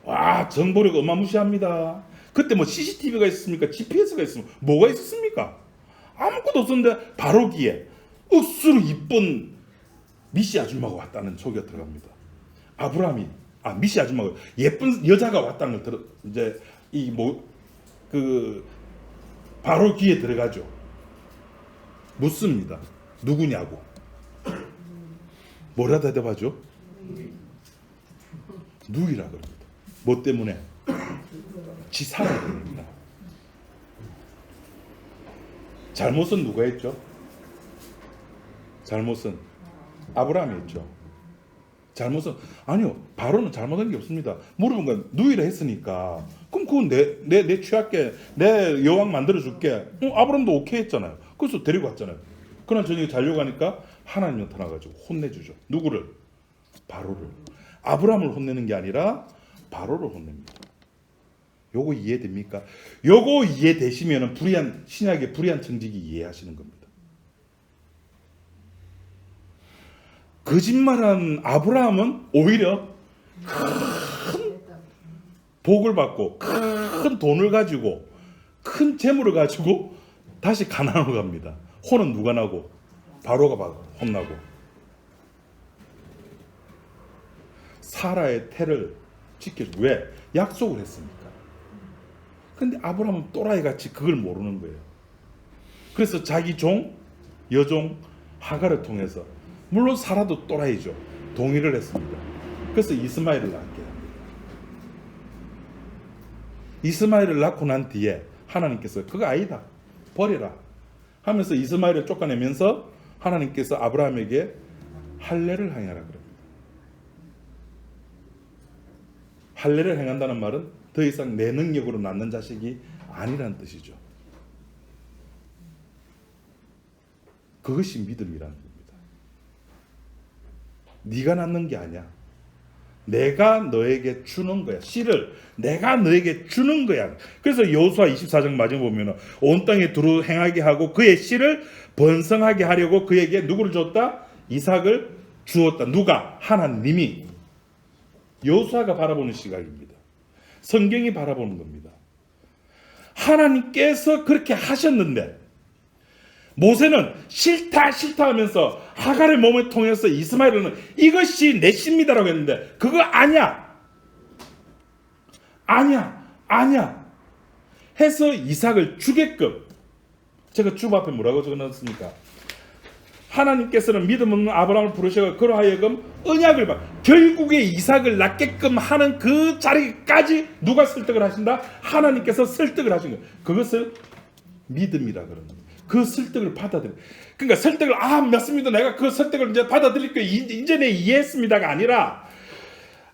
와, 정보력 어마무시합니다. 그때 뭐 CCTV가 있었습니까? GPS가 있으면 뭐가 있었습니까? 아무것도 없었는데 바로 귀에 억수로 이쁜 미시 아줌마가 왔다는 소리가 들어갑니다. 아브라함이 미시 아줌마가 예쁜 여자가 왔다는 걸 이제 바로 귀에 들어가죠. 묻습니다. 누구냐고. 뭐라 대답하죠? 누이라 그럽니다. 뭐 때문에? 지 살아야 됩니다. 잘못은 누가 했죠? 잘못은 아브라함이 했죠. 잘못은 아니요. 바로는 잘못한 게 없습니다. 물어본 건 누이라 했으니까 그럼 그건 내 취할게. 내 여왕 만들어줄게. 아브라함도 오케이 했잖아요. 그래서 데리고 왔잖아요. 그날 저녁에 자려고 하니까 하나님 나타나가지고 혼내주죠. 누구를? 바로를. 아브라함을 혼내는 게 아니라 바로를 혼냅니다. 요거 이해됩니까? 요거 이해되시면 신약의 불의한 청지기 이해하시는 겁니다. 거짓말한 아브라함은 오히려 큰 복을 받고 큰 돈을 가지고 큰 재물을 가지고 다시 가나안으로 갑니다. 혼은 누가 나고? 바로가 혼나고. 사라의 태를 지켜주고. 왜? 약속을 했으니까. 근데 아브라함은 또라이같이 그걸 모르는 거예요. 그래서 자기 여종 하갈을 통해서, 물론 사라도 또라이죠, 동의를 했습니다. 그래서 이스마엘을 낳게 합니다. 이스마엘을 낳고 난 뒤에 하나님께서 그거 아니다, 버려라 하면서 이스마엘을 쫓아내면서 하나님께서 아브라함에게 할례를 행하라 그럽니다. 할례를 행한다는 말은 더 이상 내 능력으로 낳는 자식이 아니라는 뜻이죠. 그것이 믿음이라는 겁니다. 네가 낳는 게 아니야. 내가 너에게 주는 거야. 씨를 내가 너에게 주는 거야. 그래서 여호수아 24장 마지막 보면 온 땅에 두루 행하게 하고 그의 씨를 번성하게 하려고 그에게 누구를 줬다? 이삭을 주었다. 누가? 하나님이. 여호수아가 바라보는 시각입니다. 성경이 바라보는 겁니다. 하나님께서 그렇게 하셨는데 모세는 싫다 하면서 하갈의 몸을 통해서 이스마엘은 이것이 내 씨입니다라고 했는데 그거 아니야 해서 이삭을 주게끔, 제가 주부 앞에 뭐라고 적어놨습니까? 하나님께서는 믿음 없는 아브라함을 부르셔서 그러하여금 언약을 결국에 이삭을 낳게끔 하는 그 자리까지 누가 설득을 하신다? 하나님께서 설득을 하신 거예요. 그것을 믿음이라 그러는 거예요. 그 설득을 받아들여. 그러니까 설득을 맞습니다. 내가 그 설득을 이제 받아들일 거예요. 이제 내 이해했습니다가 아니라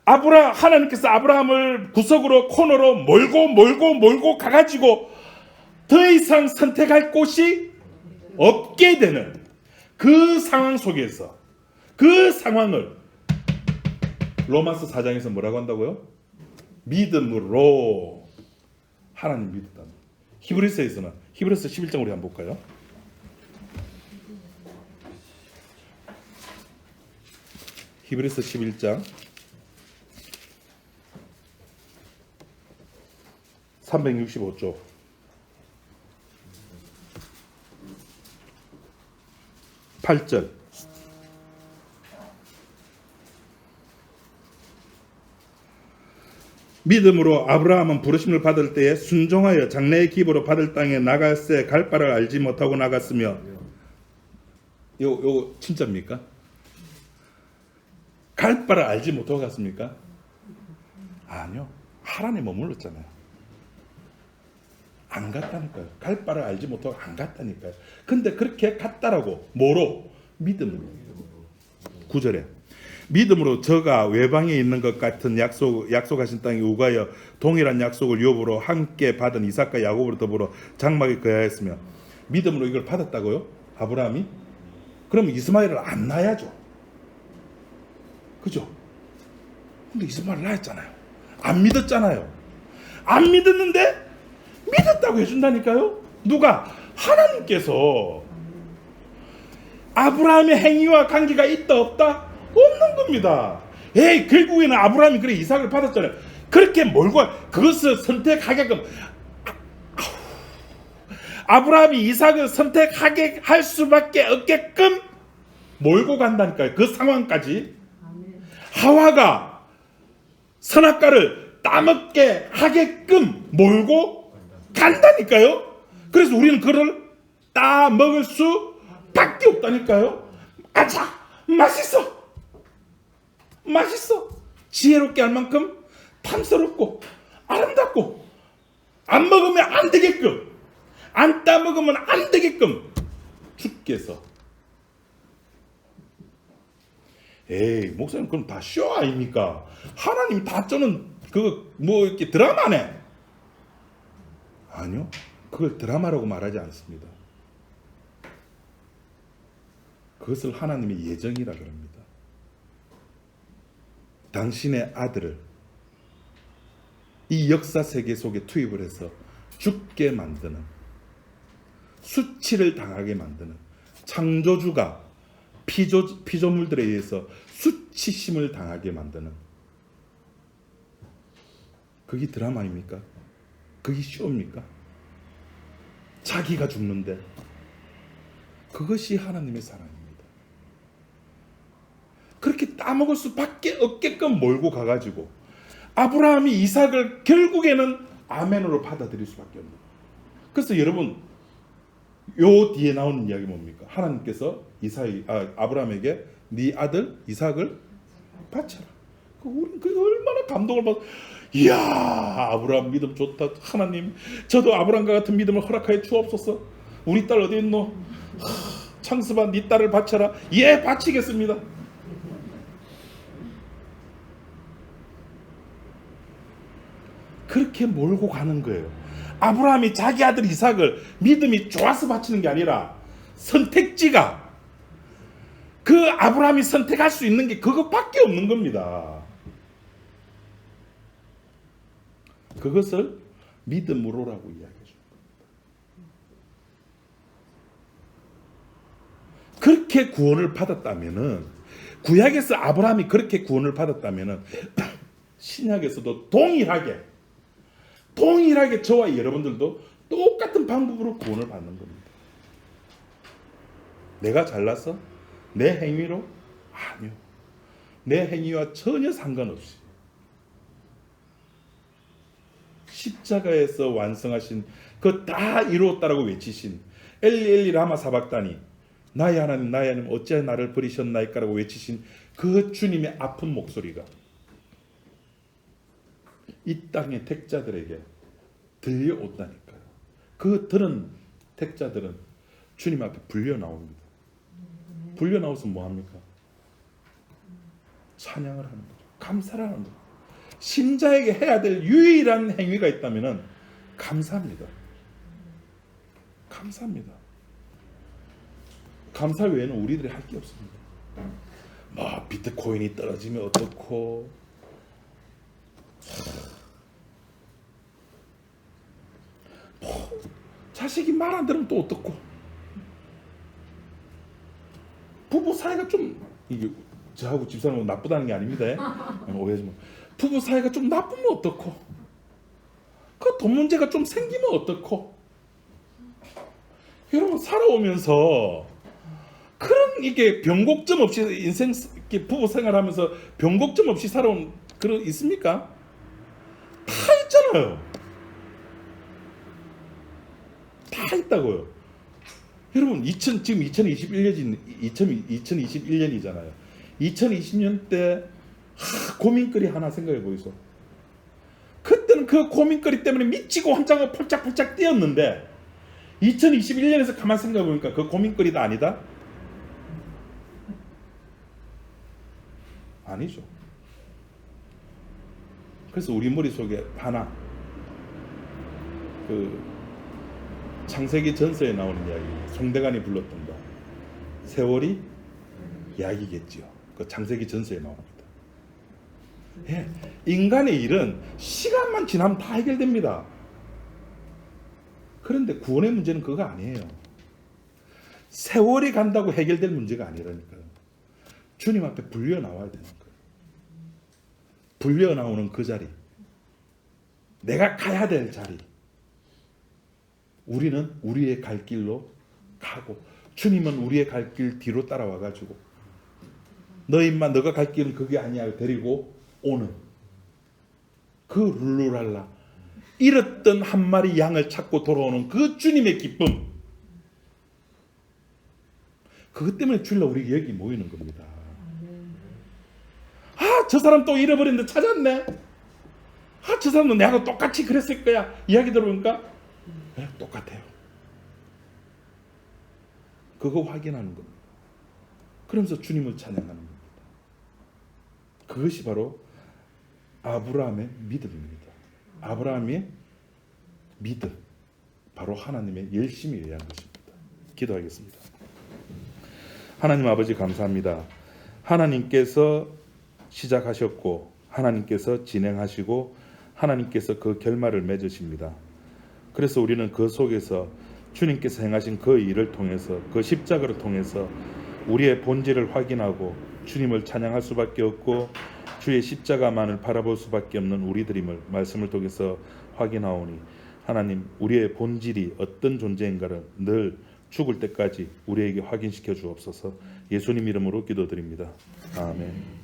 하나님께서 아브라함을 구석으로 코너로 몰고 가가지고 더 이상 선택할 곳이 없게 되는 그 상황 속에서 그 상황을 로마서 4장에서 뭐라고 한다고요? 믿음으로 하나님 믿었다. 히브리서에서는 히브리서 11장 우리 한번 볼까요? 히브리서 11장 365조 8절. 믿음으로 아브라함은 부르심을 받을 때에 순종하여 장래의 기부로 받을 땅에 나갈새 갈 바를 알지 못하고 나갔으며, 요 진짜입니까? 갈 바를 알지 못하고 갔습니까? 아니요. 하란에 머물렀잖아요. 안 갔다니까요. 갈 바를 알지 못하고 안 갔다니까요. 근데 그렇게 갔다라고. 뭐로? 믿음으로. 9절에 믿음으로 저가 외방에 있는 것 같은 약속하신 땅에 우가여 동일한 약속을 유업으로 함께 받은 이삭과 야곱으로 더불어 장막에 거하였으며. 믿음으로 이걸 받았다고요? 아브라함이? 그럼 이스마엘을 안 낳아야죠. 그죠? 근데 이스마엘을 낳았잖아요. 안 믿었잖아요. 안 믿었는데 믿었다고 해준다니까요. 누가? 하나님께서. 아브라함의 행위와 관계가 있다 없다? 없는 겁니다. 결국에는 아브라함이 그래 이삭을 받았잖아요. 그렇게 몰고 그것을 선택하게끔 아브라함이 이삭을 선택하게 할 수밖에 없게끔 몰고 간다니까요. 그 상황까지. 하와가 선악과를 따먹게 하게끔 몰고 간다니까요. 그래서 우리는 그를 따먹을 수밖에 없다니까요. 아차, 맛있어. 지혜롭게 할 만큼 탐스럽고 아름답고 안 먹으면 안 되게끔, 안 따먹으면 안 되게끔 주께서. 목사님 그럼 다 쇼 아닙니까? 하나님이 다 짜는 이렇게 드라마네. 아니요. 그걸 드라마라고 말하지 않습니다. 그것을 하나님의 예정이라 그럽니다. 당신의 아들을 이 역사 세계 속에 투입을 해서 죽게 만드는, 수치를 당하게 만드는, 창조주가 피조물들에 의해서 수치심을 당하게 만드는, 그게 드라마입니까? 그게 쇼입니까? 자기가 죽는데. 그것이 하나님의 사랑입니다. 그렇게 따먹을 수밖에 없게끔 몰고 가가지고 아브라함이 이삭을 결국에는 아멘으로 받아들일 수밖에 없는 거예요. 그래서 여러분 요 뒤에 나오는 이야기 뭡니까? 하나님께서 아브라함에게 네 아들 이삭을 바쳐라. 우리는 그게 얼마나 감동을 받. 이야, 아브라함 믿음 좋다. 하나님, 저도 아브라함과 같은 믿음을 허락하여 주옵소서. 우리 딸 어디 있노? 창수반 네 딸을 바쳐라. 예, 바치겠습니다. 그렇게 몰고 가는 거예요. 아브라함이 자기 아들 이삭을 믿음이 좋아서 바치는 게 아니라 선택지가 그 아브라함이 선택할 수 있는 게 그것밖에 없는 겁니다. 그것을 믿음으로라고 이야기해 줍니다. 그렇게 구원을 받았다면은 구약에서 아브라함이 그렇게 구원을 받았다면은 신약에서도 동일하게 저와 여러분들도 똑같은 방법으로 구원을 받는 겁니다. 내가 잘나서? 내 행위로? 아니요. 내 행위와 전혀 상관없이 십자가에서 완성하신 그 다 이루었다라고 외치신 엘리 라마 사박다니 나의 하나님 어찌하여 나를 버리셨나이까라고 외치신 그 주님의 아픈 목소리가 이 땅의 택자들에게 들려온다니까요. 그 들은 택자들은 주님 앞에 불려 나옵니다. 불려 나와서 뭐합니까? 찬양을 하는 거죠. 감사를 하는 거죠. 신자에게 해야 될 유일한 행위가 있다면 감사합니다. 감사합니다. 감사 외에는 우리들이 할 게 없습니다. 뭐 비트코인이 떨어지면 어떻고 자식이 말 안 들으면 또 어떻고 부부 사이가 좀 이게 저하고 집사람은 나쁘다는 게 아닙니다. 오해하지 마. 부부 사이가 좀 나쁘면 어떻고 그 돈 문제가 좀 생기면 어떻고 여러분 살아오면서 그런 이게 변곡점 없이 인생 부부 생활하면서 변곡점 없이 살아온 그런 있습니까? 다 있잖아요. 다 있다고요. 여러분 지금 2021년이잖아요. 2020년 때 고민거리 하나 생각해 보이소. 그때는 그 고민거리 때문에 미치고 환장하고 폴짝폴짝 뛰었는데 2021년에서 가만 생각해 보니까 그 고민거리다 아니다? 아니죠. 그래서 우리 머릿속에 하나 그 창세기 전서에 나오는 이야기, 송대관이 불렀던 거 세월이 약이겠지요. 그 창세기 전서에 나옵니다. 예, 인간의 일은 시간만 지나면 다 해결됩니다. 그런데 구원의 문제는 그거 아니에요. 세월이 간다고 해결될 문제가 아니라니까요. 주님 앞에 불려 나와야 되는 거예요. 불려 나오는 그 자리, 내가 가야 될 자리, 우리는 우리의 갈 길로 가고 주님은 우리의 갈 길 뒤로 따라와 가지고 너가 갈 길은 그게 아니야 데리고 오는 그 룰루랄라 잃었던 한 마리 양을 찾고 돌아오는 그 주님의 기쁨, 그것 때문에 주일날 우리 여기 모이는 겁니다. 저 사람 또 잃어버렸는데 찾았네. 저 사람도 내하고 똑같이 그랬을 거야. 이야기 들어보니까 네, 똑같아요. 그거 확인하는 겁니다. 그러면서 주님을 찬양하는 겁니다. 그것이 바로 아브라함의 믿음입니다. 아브라함의 믿음, 바로 하나님의 열심에 의한 것입니다. 기도하겠습니다. 하나님 아버지 감사합니다. 하나님께서 시작하셨고 하나님께서 진행하시고 하나님께서 그 결말을 맺으십니다. 그래서 우리는 그 속에서 주님께서 행하신 그 일을 통해서 그 십자가를 통해서 우리의 본질을 확인하고 주님을 찬양할 수밖에 없고 주의 십자가만을 바라볼 수밖에 없는 우리들임을 말씀을 통해서 확인하오니 하나님 우리의 본질이 어떤 존재인가를 늘 죽을 때까지 우리에게 확인시켜 주옵소서. 예수님 이름으로 기도드립니다. 아멘.